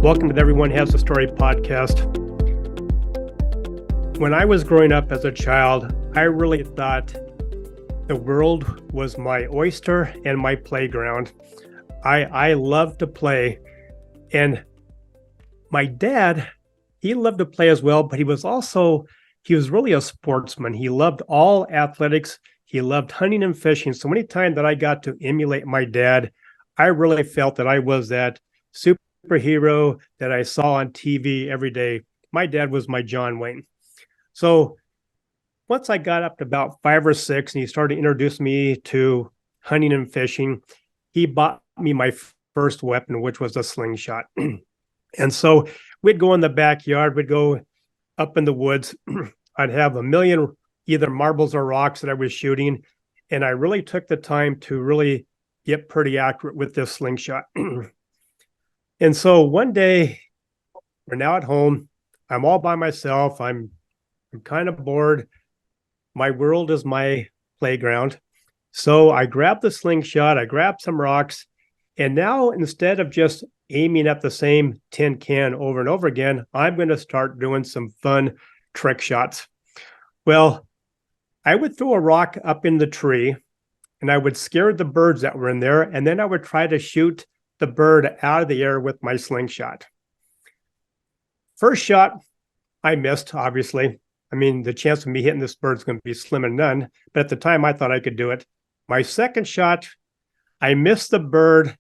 Welcome to the Everyone Has a Story podcast. When I was growing up as a child, I really thought the world was my oyster and my playground. I loved to play. And my dad, he loved to play as well, but he was really a sportsman. He loved all athletics. He loved hunting and fishing. So anytime that I got to emulate my dad, I really felt that I was that superhero that I saw on TV every day. My dad was my John Wayne. So once I got up to about 5 or 6 and he started to introduce me to hunting and fishing, he bought me my first weapon, which was a SlingShot. And so we'd go in the backyard, we'd go up in the woods. I'd have a million either marbles or rocks that I was shooting. And I really took the time to really get pretty accurate with this SlingShot. And so one day, we're now at home. I'm all by myself. I'm kind of bored. My world is my playground. So I grabbed the SlingShot, I grabbed some rocks, and now instead of just aiming at the same tin can over and over again, I'm going to start doing some fun trick shots. Well, I would throw a rock up in the tree, and I would scare the birds that were in there, and then I would try to shoot the bird out of the air with my SlingShot. First shot, I missed, obviously. I mean, the chance of me hitting this bird is going to be slim and none, but at the time I thought I could do it. My second shot, I missed the bird,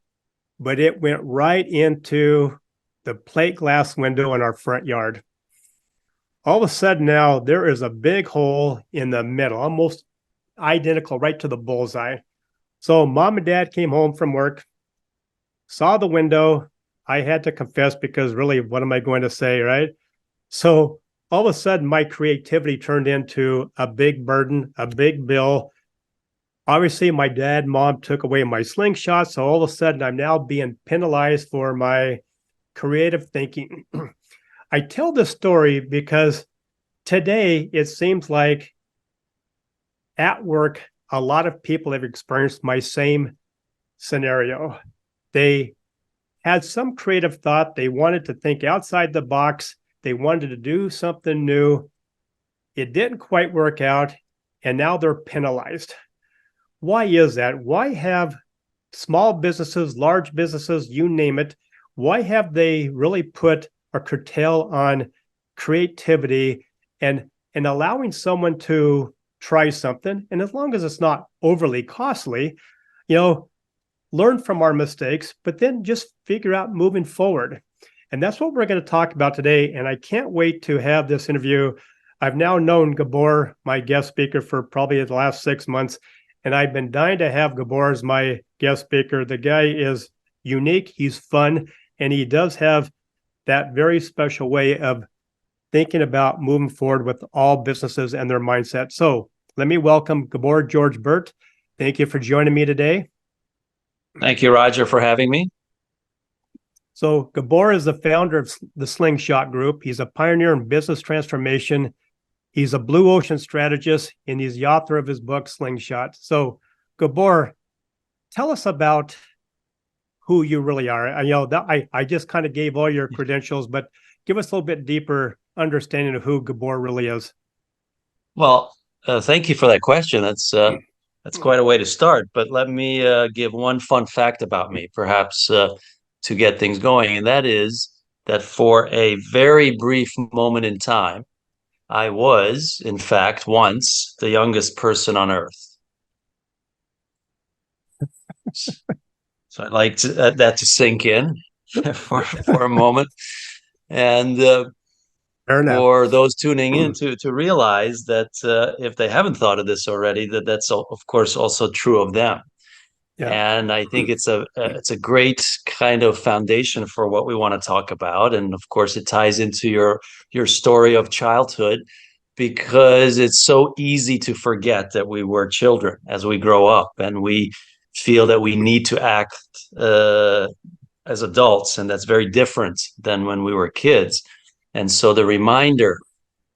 but it went right into the plate glass window in our front yard. All of a sudden now, there is a big hole in the middle, almost identical right to the bullseye. So mom and dad came home from work, saw the window. I had to confess because really, what am I going to say, right? So all of a sudden, my creativity turned into a big burden, a big bill. Obviously, my dad and mom took away my SlingShot. So all of a sudden, I'm now being penalized for my creative thinking. I tell this story because today, it seems like at work, a lot of people have experienced my same scenario. They had some creative thought. They wanted to think outside the box. They wanted to do something new. It didn't quite work out, and now they're penalized. Why is that? Why have small businesses, large businesses, you name it, why have they really put a curtail on creativity and allowing someone to try something? And as long as it's not overly costly, learn from our mistakes, but then just figure out moving forward. And that's what we're going to talk about today. And I can't wait to have this interview. I've now known Gabor, my guest speaker, for probably the last 6 months. And I've been dying to have Gabor as my guest speaker. The guy is unique. He's fun. And he does have that very special way of thinking about moving forward with all businesses and their mindset. So let me welcome Gabor George Burt. Thank you for joining me today. Thank you, Roger, for having me. So Gabor is the founder of the SlingShot Group. He's a pioneer in business transformation. He's a blue ocean strategist, and he's the author of his book, SlingShot. So Gabor, tell us about who you really are. I just kind of gave all your credentials, but give us a little bit deeper understanding of who Gabor really is. Well, thank you for that question. That's quite a way to start. But let me give one fun fact about me, perhaps to get things going. And that is that for a very brief moment in time, I was, in fact, once the youngest person on Earth. So I'd like that to sink in for a moment. And for those tuning in to realize that if they haven't thought of this already, that's of course also true of them. Yeah. And I think it's a great kind of foundation for what we want to talk about. And of course, it ties into your story of childhood, because it's so easy to forget that we were children as we grow up, and we feel that we need to act as adults, and that's very different than when we were kids. And so the reminder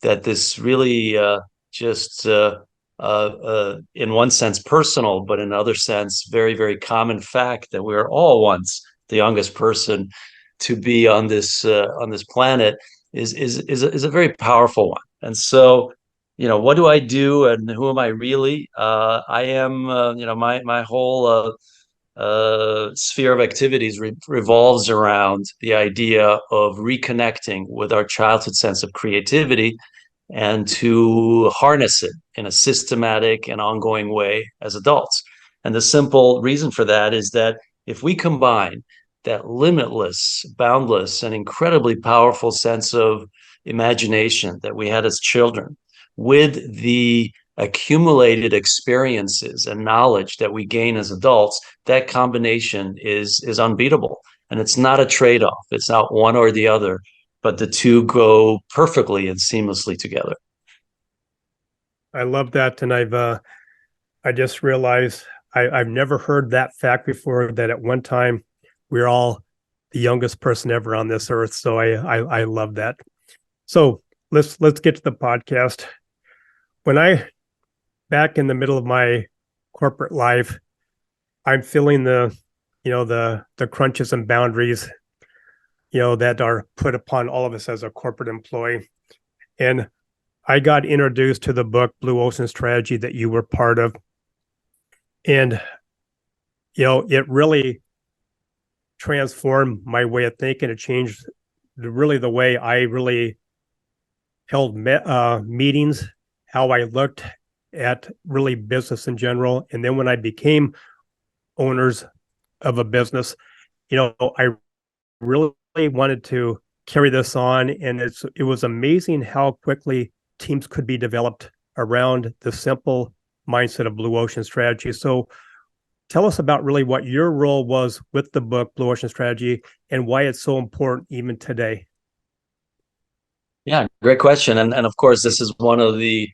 that this really just in one sense personal, but in another sense very, very common fact that we were all once the youngest person to be on this planet is a very powerful one. And so, what do I do, and who am I really? I am, my whole sphere of activities revolves around the idea of reconnecting with our childhood sense of creativity and to harness it in a systematic and ongoing way as adults. And the simple reason for that is that if we combine that limitless, boundless, and incredibly powerful sense of imagination that we had as children with the accumulated experiences and knowledge that we gain as adults, that combination is unbeatable. And it's not a trade-off. It's not one or the other, but the two go perfectly and seamlessly together. I love that. And I just realized I've never heard that fact before, that at one time we're all the youngest person ever on this earth. So I love that. So let's get to the podcast. When back in the middle of my corporate life, I'm feeling the crunches and boundaries, that are put upon all of us as a corporate employee. And I got introduced to the book Blue Ocean Strategy that you were part of. And, it really transformed my way of thinking. It changed the way I really held meetings, how I looked at really business in general. And then when I became owners of a business, I really wanted to carry this on. And it was amazing how quickly teams could be developed around the simple mindset of Blue Ocean Strategy. So tell us about really what your role was with the book Blue Ocean Strategy and why it's so important even today. Yeah, great question. And of course, this is one of the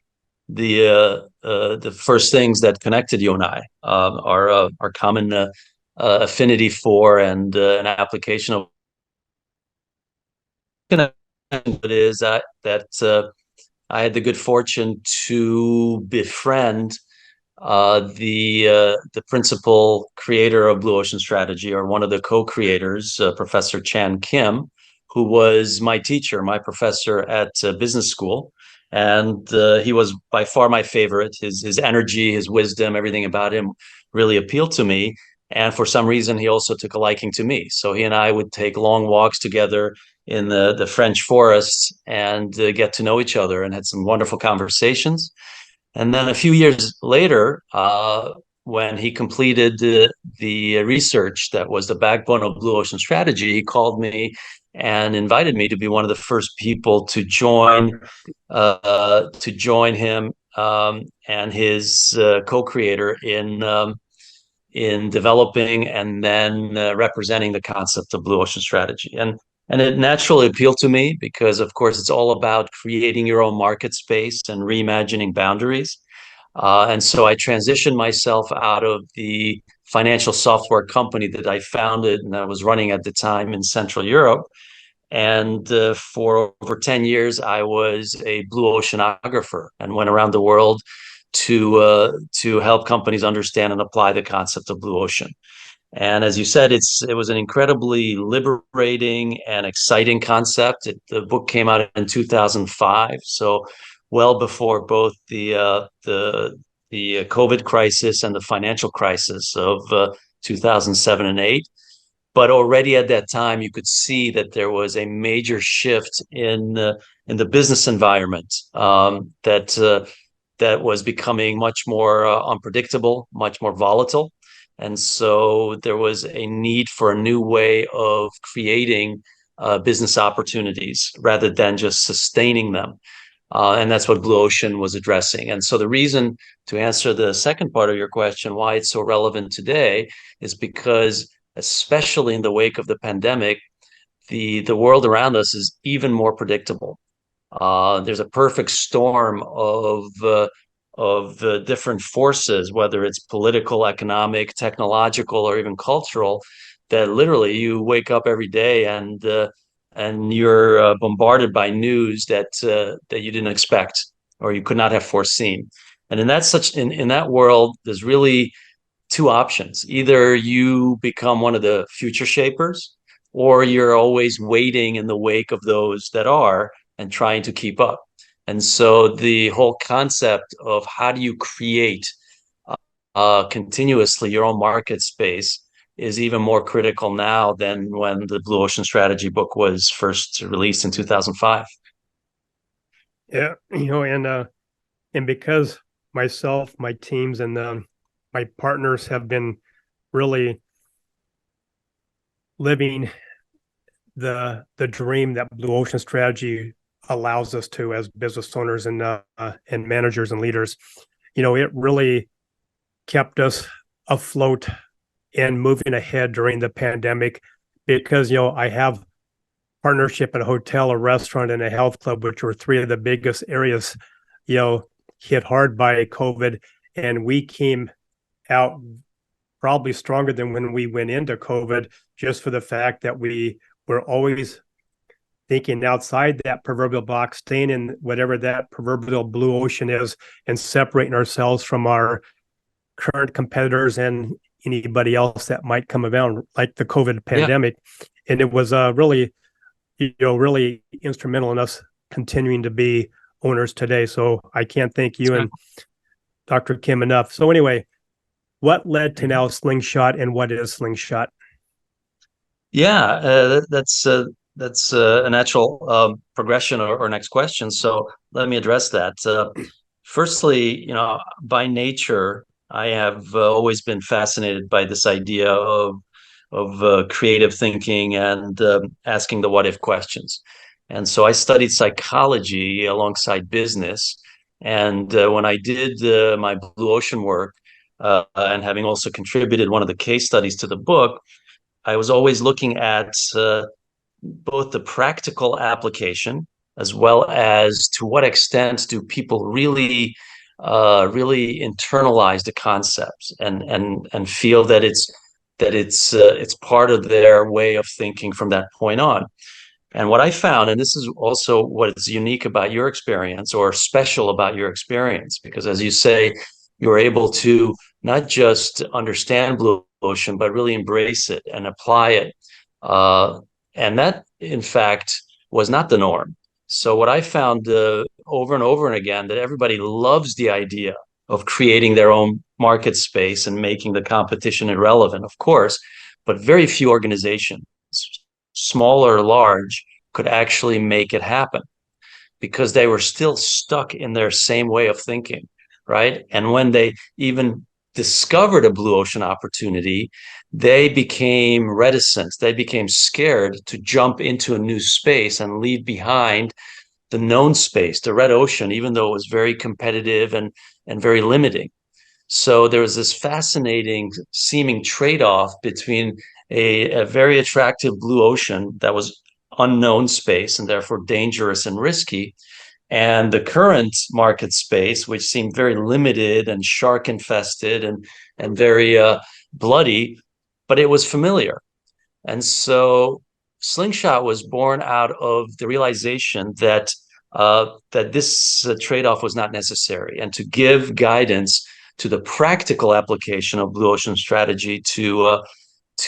first things that connected you and I, our common affinity for and an application of it is that I had the good fortune to befriend the principal creator of Blue Ocean Strategy, or one of the co-creators, Professor Chan Kim, who was my teacher, my professor at business school. And he was by far my favorite. His energy, his wisdom, everything about him really appealed to me. And for some reason, he also took a liking to me. So he and I would take long walks together in the French forests and get to know each other, and had some wonderful conversations. And then a few years later, when he completed the research that was the backbone of Blue Ocean Strategy, he called me and invited me to be one of the first people to join him and his co-creator in developing and then representing the concept of Blue Ocean Strategy. And it naturally appealed to me because, of course, it's all about creating your own market space and reimagining boundaries. And so I transitioned myself out of the financial software company that I founded and I was running at the time in Central Europe. And for over 10 years, I was a blue oceanographer and went around the world to help companies understand and apply the concept of blue ocean. And as you said, it was an incredibly liberating and exciting concept. The book came out in 2005, so well before both the COVID crisis and the financial crisis of 2007 and 8. But already at that time, you could see that there was a major shift in the business environment that was becoming much more unpredictable, much more volatile. And so there was a need for a new way of creating business opportunities rather than just sustaining them. And that's what Blue Ocean was addressing. And so the reason, to answer the second part of your question, why it's so relevant today, is because, especially in the wake of the pandemic, the world around us is even more predictable. There's a perfect storm of different forces, whether it's political, economic, technological, or even cultural, that literally you wake up every day and you're bombarded by news that you didn't expect or you could not have foreseen. And in that world, there's really two options. Either you become one of the future shapers, or you're always waiting in the wake of those that are and trying to keep up. And so the whole concept of how do you create continuously your own market space is even more critical now than when the Blue Ocean Strategy book was first released in 2005. Yeah, and because myself, my teams, and my partners have been really living the dream that Blue Ocean Strategy allows us to as business owners and managers and leaders, it really kept us afloat and moving ahead during the pandemic, because I have partnership in a hotel, a restaurant, and a health club, which were three of the biggest areas hit hard by COVID, and we came out probably stronger than when we went into COVID, just for the fact that we were always thinking outside that proverbial box, staying in whatever that proverbial blue ocean is, and separating ourselves from our current competitors and anybody else that might come around, like the COVID pandemic. Yeah. And it was really, really instrumental in us continuing to be owners today. So I can't thank you and Dr. Kim enough. So anyway, what led to now SlingShot, and what is SlingShot? Yeah, that's a natural progression or next question. So let me address that. Firstly, by nature, I have always been fascinated by this idea of creative thinking and asking the what if questions. And so I studied psychology alongside business. And when I did my Blue Ocean work, and having also contributed one of the case studies to the book, I was always looking at both the practical application as well as to what extent do people really internalize the concepts and feel that it's part of their way of thinking from that point on. And what I found, and this is also what is unique about your experience or special about your experience, because as you say, you're able to not just understand Blue Ocean, but really embrace it and apply it. And that, in fact, was not the norm. So what I found over and over and again, that everybody loves the idea of creating their own market space and making the competition irrelevant, of course, but very few organizations, small or large, could actually make it happen because they were still stuck in their same way of thinking, right? And when they even discovered a blue ocean opportunity, they became reticent. They became scared to jump into a new space and leave behind the known space, the red ocean, even though it was very competitive and very limiting. So there was this fascinating seeming trade-off between a very attractive blue ocean that was unknown space and therefore dangerous and risky, and the current market space, which seemed very limited and shark infested and very bloody, but it was familiar. And so SlingShot was born out of the realization that that this trade-off was not necessary, and to give guidance to the practical application of Blue Ocean Strategy to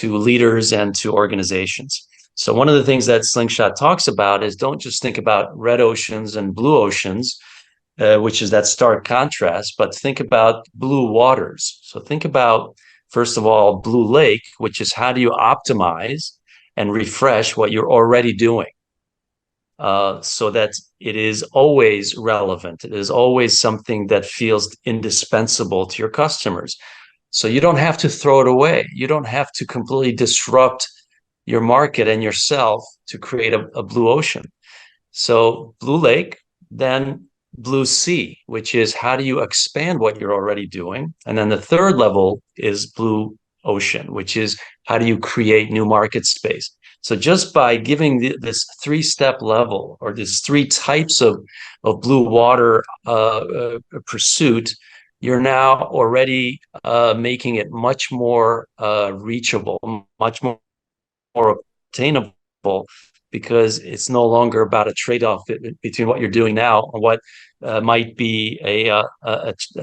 leaders and to organizations. So one of the things that SlingShot talks about is don't just think about red oceans and blue oceans, which is that stark contrast, but think about blue waters. So think about, first of all, blue lake, which is how do you optimize and refresh what you're already doing, so that it is always relevant. It is always something that feels indispensable to your customers. So you don't have to throw it away. You don't have to completely disrupt your market and yourself to create a blue ocean. So blue lake, then blue sea, which is how do you expand what you're already doing? And then the third level is blue ocean, which is how do you create new market space? So just by giving this three-step level or these three types of blue water pursuit, you're now already making it much more reachable, much more attainable, because it's no longer about a trade-off between what you're doing now and what might be a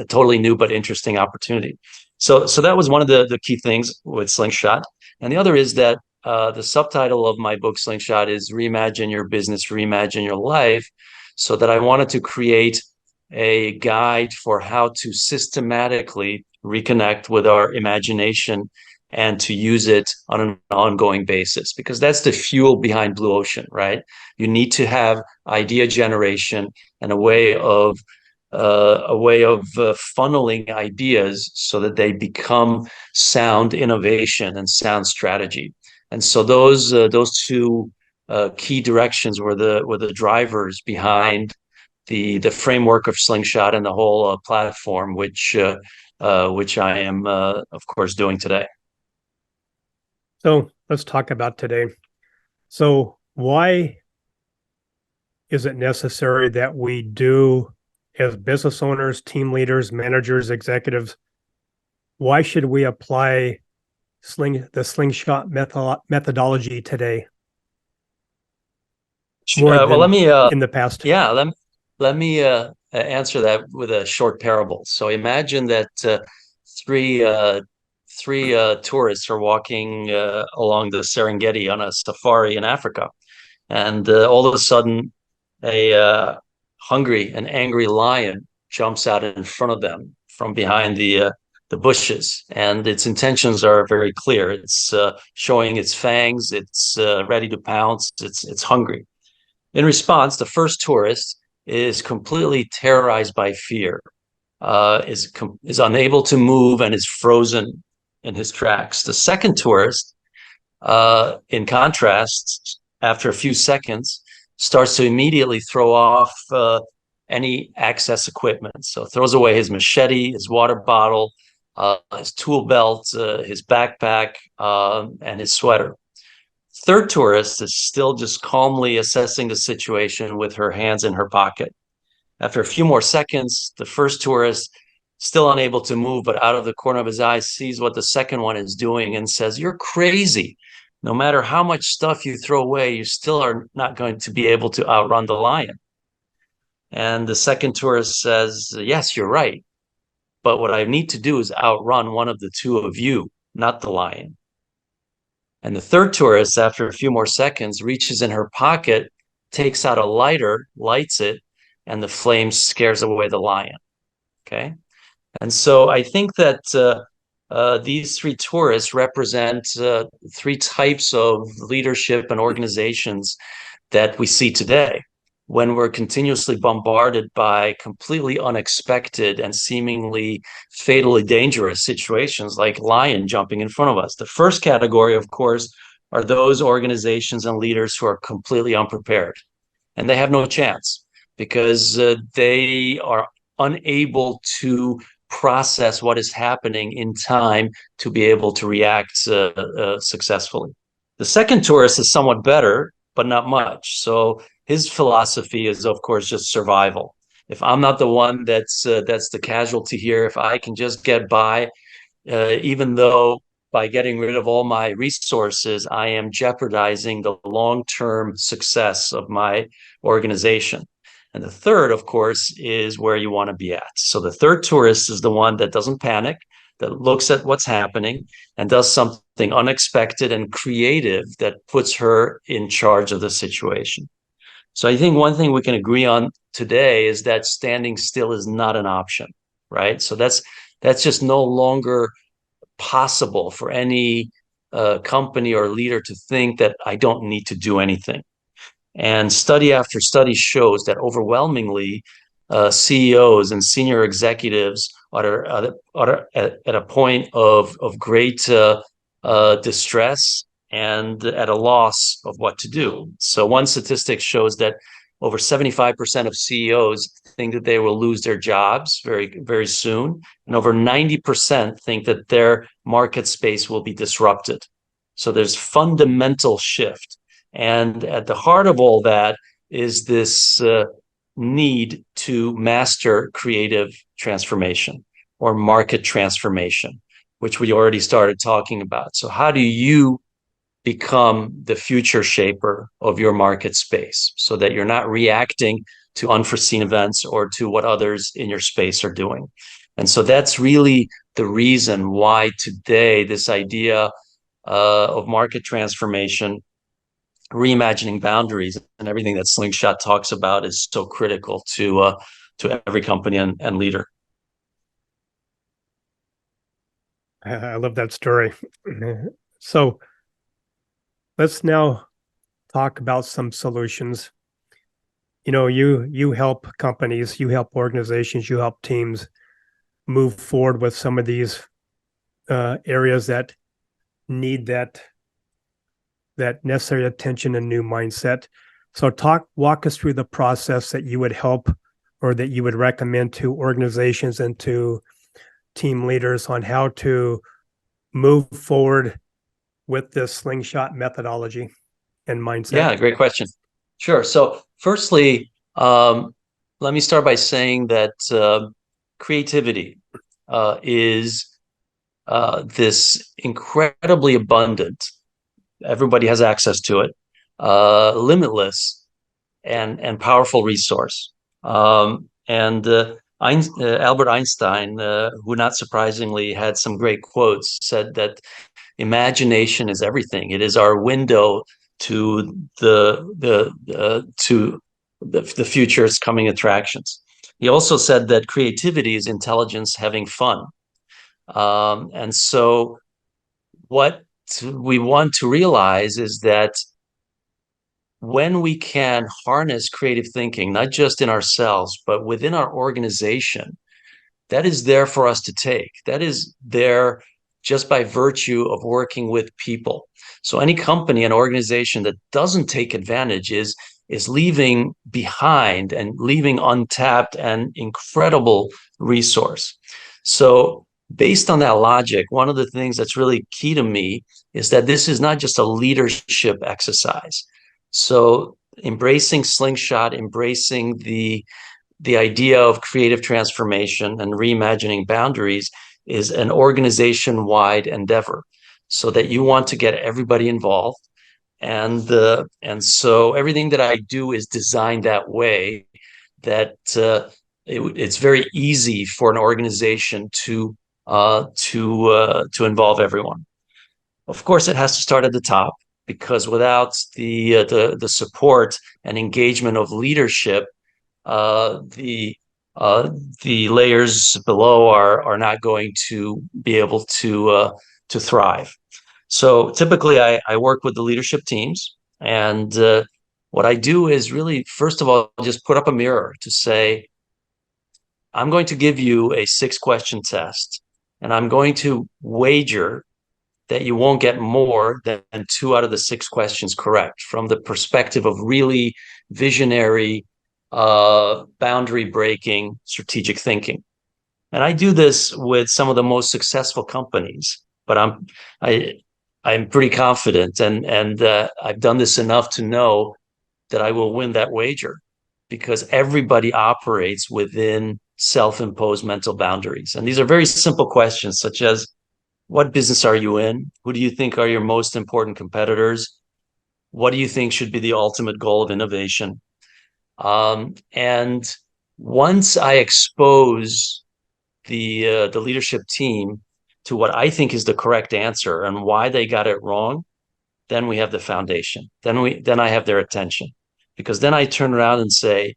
totally new but interesting opportunity. So that was one of the key things with SlingShot. And the other is that the subtitle of my book, Slingshot, is Reimagine Your Business, Reimagine Your Life, so that I wanted to create a guide for how to systematically reconnect with our imagination and to use it on an ongoing basis, because that's the fuel behind Blue Ocean, right? You need to have idea generation and a way of funneling ideas so that they become sound innovation and sound strategy. And so those two key directions were the drivers behind the framework of Slingshot and the whole platform, which I am of course doing today. So let's talk about today. So why is it necessary that we do, as business owners, team leaders, managers, executives, why should we apply the Slingshot methodology today more well, than let me in the past? yeah, let me answer that with a short parable. So imagine that three tourists are walking along the Serengeti on a safari in Africa, and all of a sudden a hungry and angry lion jumps out in front of them from behind the bushes, and its intentions are very clear. It's showing its fangs. It's ready to pounce. It's hungry. In response, the first tourist is completely terrorized by fear, is unable to move, and is frozen in his tracks. The second tourist, in contrast, after a few seconds, starts to immediately throw off any access equipment. So throws away his machete, his water bottle, his tool belt, his backpack, and his sweater. Third tourist is still just calmly assessing the situation with her hands in her pocket. After a few more seconds, the first tourist, still unable to move, but out of the corner of his eye, sees what the second one is doing and says, "You're crazy. No matter how much stuff you throw away, you still are not going to be able to outrun the lion." And the second tourist says, "Yes, you're right. But what I need to do is outrun one of the two of you, not the lion." And the third tourist, after a few more seconds, reaches in her pocket, takes out a lighter, lights it, and the flame scares away the lion. Okay. And so I think that these three tourists represent three types of leadership and organizations that we see today, when we're continuously bombarded by completely unexpected and seemingly fatally dangerous situations like lion jumping in front of us. The first category, of course, are those organizations and leaders who are completely unprepared, and they have no chance because they are unable to process what is happening in time to be able to react successfully. The second tourist is somewhat better, but not much. So his philosophy is, of course, just survival. If I'm not the one that's the casualty here, if I can just get by, even though by getting rid of all my resources, I am jeopardizing the long-term success of my organization. And the third, of course, is where you want to be at. So the third tourist is the one that doesn't panic, that looks at what's happening and does something unexpected and creative that puts her in charge of the situation. So I think one thing we can agree on today is that standing still is not an option, right? So that's just no longer possible for any company or leader to think that I don't need to do anything. And study after study shows that overwhelmingly CEOs and senior executives are at a point of great distress and at a loss of what to do. So one statistic shows that over 75% of CEOs think that they will lose their jobs very, very soon. And over 90% think that their market space will be disrupted. So there's fundamental shift. And at the heart of all that is this need to master creative transformation or market transformation, which we already started talking about. So how do you become the future shaper of your market space so that you're not reacting to unforeseen events or to what others in your space are doing? And so that's really the reason why today this idea of market transformation, reimagining boundaries, and everything that SlingShot talks about is so critical to every company and leader. I love that story. So let's now talk about some solutions. You know, you help companies, you help organizations, you help teams move forward with some of these areas that need that necessary attention and new mindset. So walk us through the process that you would help or that you would recommend to organizations and to team leaders on how to move forward with this SlingShot methodology and mindset. Yeah, great question. Sure. So firstly, let me start by saying that creativity is this incredibly abundant, everybody has access to it, limitless and powerful resource. Albert Einstein, who not surprisingly had some great quotes, said that imagination is everything. It is our window to the future's coming attractions. He also said that creativity is intelligence having fun. And so what we want to realize is that when we can harness creative thinking, not just in ourselves, but within our organization, that is there for us to take. That is there just by virtue of working with people. So any company and organization that doesn't take advantage is leaving behind and leaving untapped an incredible resource. So based on that logic, one of the things that's really key to me is that this is not just a leadership exercise. So embracing SlingShot, embracing the idea of creative transformation and reimagining boundaries is an organization-wide endeavor, so that you want to get everybody involved. And so everything that I do is designed that way, that it's very easy for an organization to involve everyone. Of course, it has to start at the top, because without the support and engagement of leadership, the layers below are not going to be able to thrive. So typically, I work with the leadership teams, and what I do is really, first of all, just put up a mirror to say, I'm going to give you a 6-question test, and I'm going to wager that you won't get more than 2 out of the 6 questions correct, from the perspective of really visionary, boundary breaking, strategic thinking. And I do this with some of the most successful companies, but I'm pretty confident, and I've done this enough to know that I will win that wager, because everybody operates within self-imposed mental boundaries. And these are very simple questions, such as, what business are you in? Who do you think are your most important competitors? What do you think should be the ultimate goal of innovation? And once I expose the leadership team to what I think is the correct answer and why they got it wrong, then we have the foundation. Then I have their attention, because then I turn around and say,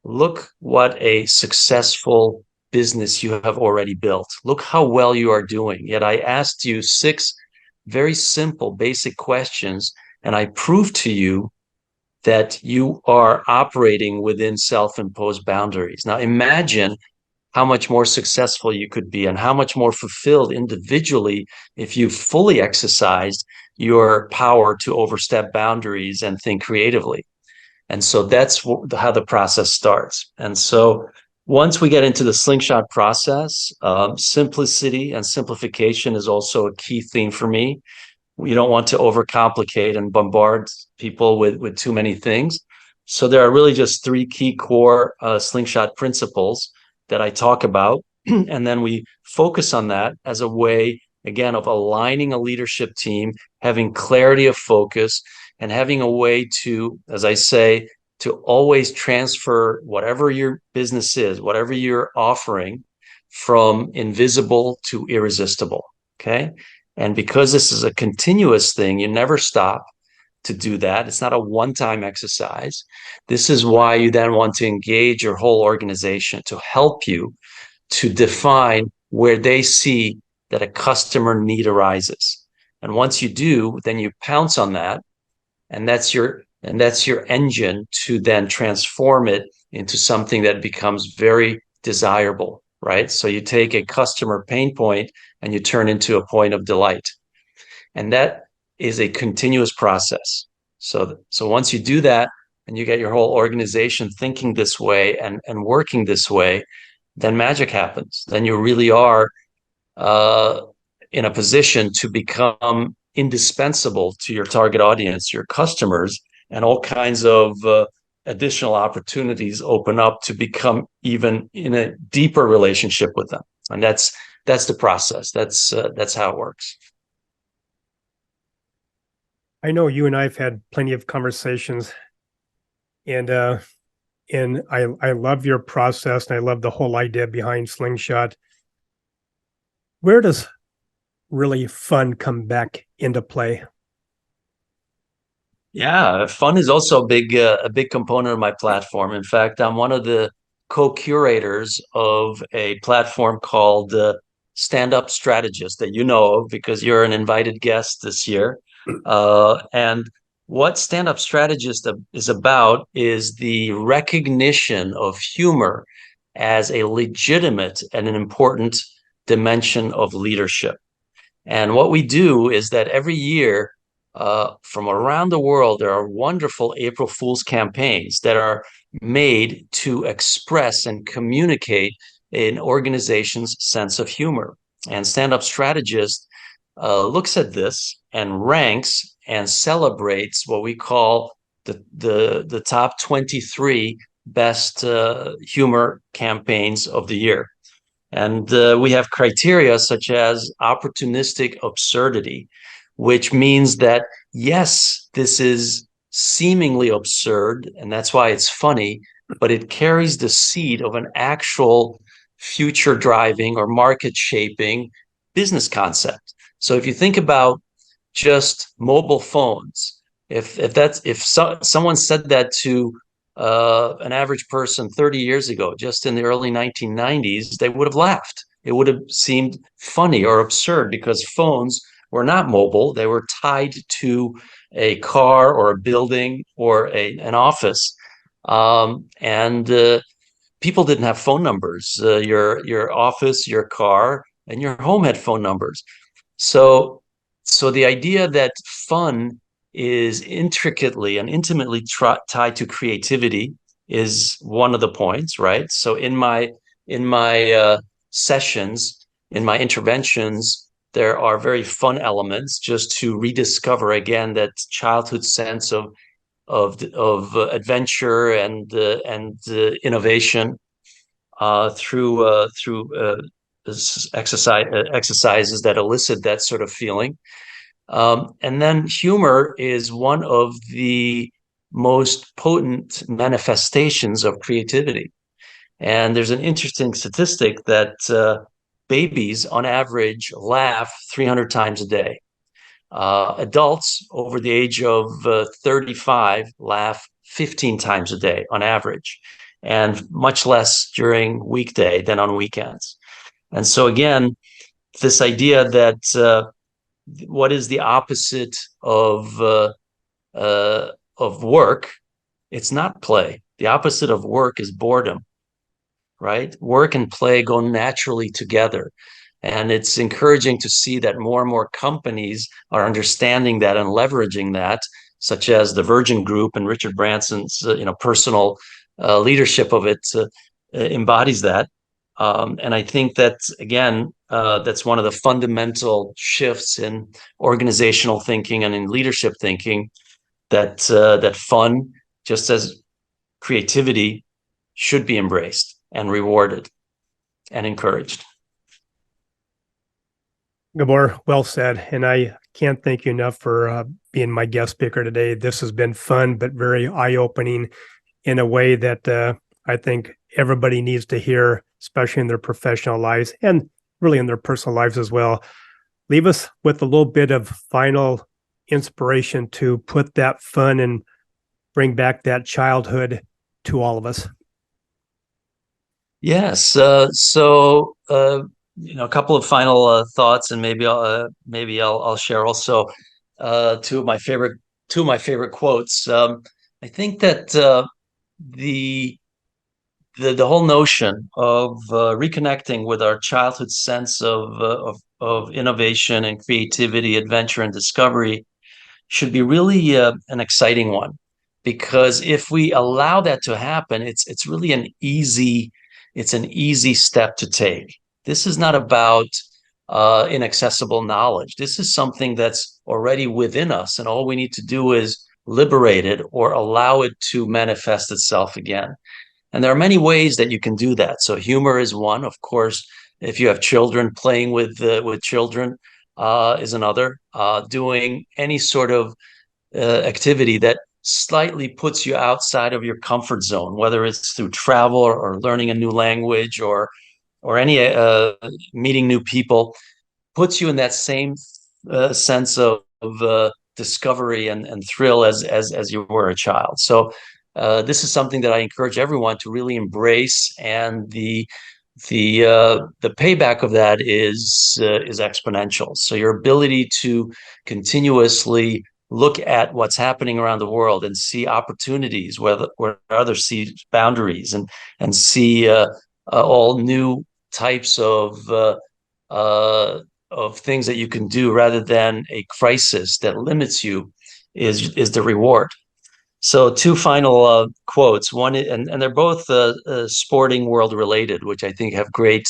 look what a successful business you have already built. Look how well you are doing. Yet I asked you 6 very simple, basic questions, and I proved to you that you are operating within self-imposed boundaries. Now imagine how much more successful you could be and how much more fulfilled individually if you fully exercised your power to overstep boundaries and think creatively. And so that's how the process starts. And so once we get into the SlingShot process, simplicity and simplification is also a key theme for me. We don't want to overcomplicate and bombard people with too many things. So there are really just 3 key core SlingShot principles that I talk about. And then we focus on that as a way, again, of aligning a leadership team, having clarity of focus, and having a way to, as I say, to always transfer whatever your business is, whatever you're offering, from invisible to irresistible. Okay. And because this is a continuous thing, you never stop to do that. It's not a one-time exercise. This is why you then want to engage your whole organization to help you to define where they see that a customer need arises. And once you do, then you pounce on that, and that's your engine to then transform it into something that becomes very desirable, right? So you take a customer pain point and you turn into a point of delight. And that is a continuous process. So once you do that and you get your whole organization thinking this way and working this way, then magic happens. Then you really are in a position to become indispensable to your target audience, your customers, and all kinds of additional opportunities open up to become even in a deeper relationship with them. And that's the process. That's how it works. I know you and I've had plenty of conversations, and I love your process, and I love the whole idea behind SlingShot. Where does really fun come back into play? Yeah, fun is also a big component of my platform. In fact, I'm one of the co-curators of a platform called Stand Up Strategist that you know of because you're an invited guest this year. And what Stand Up Strategist is about is the recognition of humor as a legitimate and an important dimension of leadership. And what we do is that every year, from around the world, there are wonderful April Fool's campaigns that are made to express and communicate an organization's sense of humor. And Stand Up Strategist looks at this and ranks and celebrates what we call the top 23 best humor campaigns of the year. And we have criteria such as opportunistic absurdity, which means that, yes, this is seemingly absurd, and that's why it's funny, but it carries the seed of an actual future driving or market shaping business concept. So if you think about just mobile phones, if someone said that to an average person 30 years ago, just in the early 1990s, they would have laughed. It would have seemed funny or absurd because phones were not mobile. They were tied to a car or a building or an office. And people didn't have phone numbers. Your office, your car, and your home had phone numbers. So the idea that fun is intricately and intimately tied to creativity is one of the points, right? So in my sessions, in my interventions, there are very fun elements just to rediscover again that childhood sense of adventure and innovation through exercises that elicit that sort of feeling. And then humor is one of the most potent manifestations of creativity. And there's an interesting statistic that babies on average laugh 300 times a day. Adults over the age of 35 laugh 15 times a day on average, and much less during weekday than on weekends. And so again, this idea that what is the opposite of work? It's not play. The opposite of work is boredom, right? Work and play go naturally together. And it's encouraging to see that more and more companies are understanding that and leveraging that, such as the Virgin Group and Richard Branson's personal leadership of it embodies that. And I think that, again, that's one of the fundamental shifts in organizational thinking and in leadership thinking, that fun, just as creativity, should be embraced and rewarded and encouraged. Gabor, well said. And I can't thank you enough for being my guest speaker today. This has been fun, but very eye-opening in a way that I think everybody needs to hear, especially in their professional lives and really in their personal lives as well. leave us with a little bit of final inspiration to put that fun and bring back that childhood to all of us. Yes. A couple of final thoughts, and maybe I'll share also two of my favorite quotes. I think that the whole notion of reconnecting with our childhood sense of innovation and creativity, adventure and discovery should be really an exciting one, because if we allow that to happen, it's really an easy step to take. This is not about inaccessible knowledge. This is something that's already within us, and all we need to do is liberate it or allow it to manifest itself again. And there are many ways that you can do that. So humor is one, of course. If you have children, playing with children is another. Doing any sort of activity that slightly puts you outside of your comfort zone, whether it's through travel or learning a new language or any meeting new people, puts you in that same sense of discovery and thrill as you were a child. So this is something that I encourage everyone to really embrace, and the payback of that is exponential. So your ability to continuously look at what's happening around the world and see opportunities where others see boundaries, and see all new types of things that you can do rather than a crisis that limits you is the reward. So two final quotes. One, and they're both sporting world related, which I think have great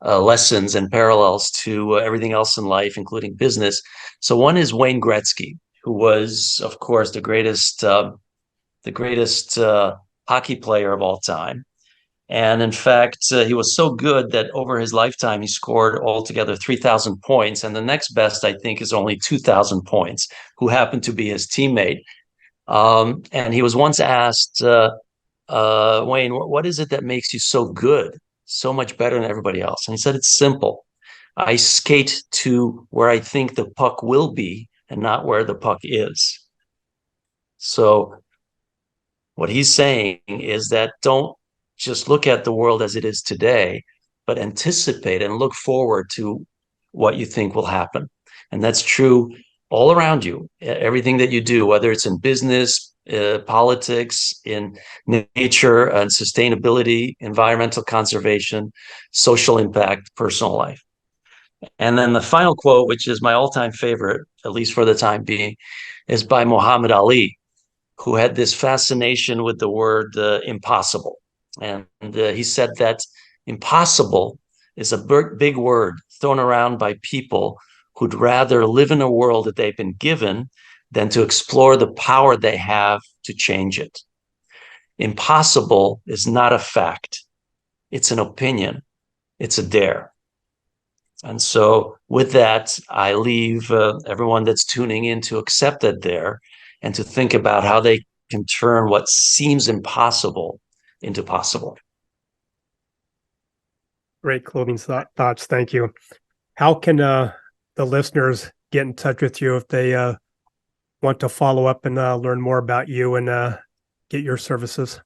lessons and parallels to everything else in life, including business. So one is Wayne Gretzky, who was, of course, the greatest hockey player of all time. And in fact, he was so good that over his lifetime, he scored altogether 3,000 points. And the next best, I think, is only 2,000 points, who happened to be his teammate. And he was once asked, Wayne, what is it that makes you so good, so much better than everybody else? And he said, it's simple. I skate to where I think the puck will be and not where the puck is. So what he's saying is that don't just look at the world as it is today, but anticipate and look forward to what you think will happen. And that's true all around you, everything that you do, whether it's in business, politics, in nature and sustainability, environmental conservation, social impact, personal life. And then the final quote, which is my all-time favorite, at least for the time being, is by Muhammad Ali, who had this fascination with the word impossible. And he said that impossible is a big word thrown around by people who'd rather live in a world that they've been given than to explore the power they have to change it. Impossible is not a fact. It's an opinion. It's a dare. And so with that, I leave everyone that's tuning in to accept that dare and to think about how they can turn what seems impossible into possible. Great closing thoughts. Thank you. How can the listeners get in touch with you if they want to follow up and learn more about you and get your services?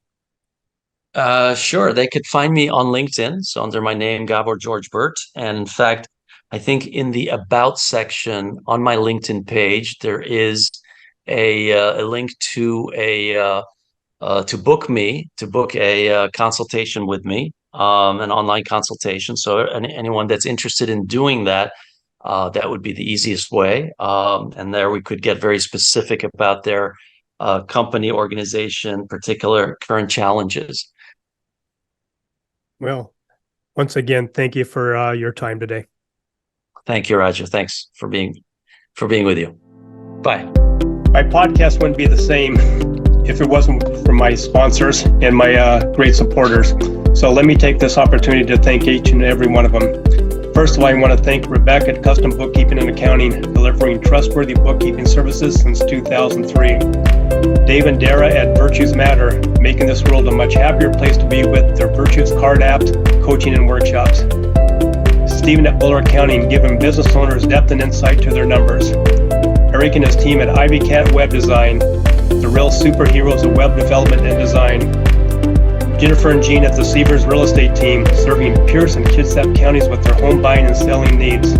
Sure. They could find me on LinkedIn, so under my name, Gabor George Burt. And in fact, I think in the About section on my LinkedIn page, there is a link to to book a consultation with me, an online consultation. So anyone that's interested in doing that, that would be the easiest way. And there we could get very specific about their company, organization, particular current challenges. Well, once again, thank you for your time today. Thank you, Roger. Thanks for being with you. Bye. My podcast wouldn't be the same if it wasn't for my sponsors and my great supporters. So let me take this opportunity to thank each and every one of them. First of all, I want to thank Rebecca at Custom Bookkeeping and Accounting, delivering trustworthy bookkeeping services since 2003. Dave and Dara at Virtues Matter, making this world a much happier place to be with their Virtues card apps, coaching and workshops. Steven at Buller Accounting, giving business owners depth and insight to their numbers. Eric and his team at Ivy Cat Web Design, the real superheroes of web development and design. Jennifer and Jean at the Seavers Real Estate Team, serving Pierce and Kitsap counties with their home buying and selling needs.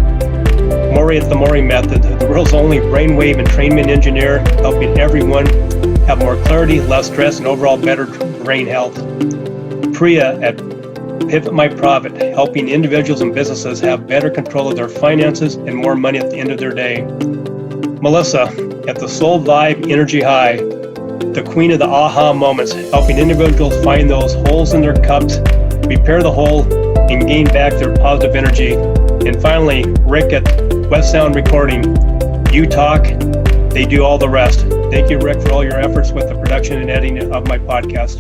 Maury at the Maury Method, the world's only brainwave entrainment engineer, helping everyone have more clarity, less stress, and overall better brain health. Priya at Pivot My Profit, helping individuals and businesses have better control of their finances and more money at the end of their day. Melissa at the Soul Vibe Energy High, the queen of the aha moments, helping individuals find those holes in their cups, repair the hole, and gain back their positive energy. And finally, Rick at West Sound Recording. You talk, they do all the rest. Thank you, Rick, for all your efforts with the production and editing of my podcast.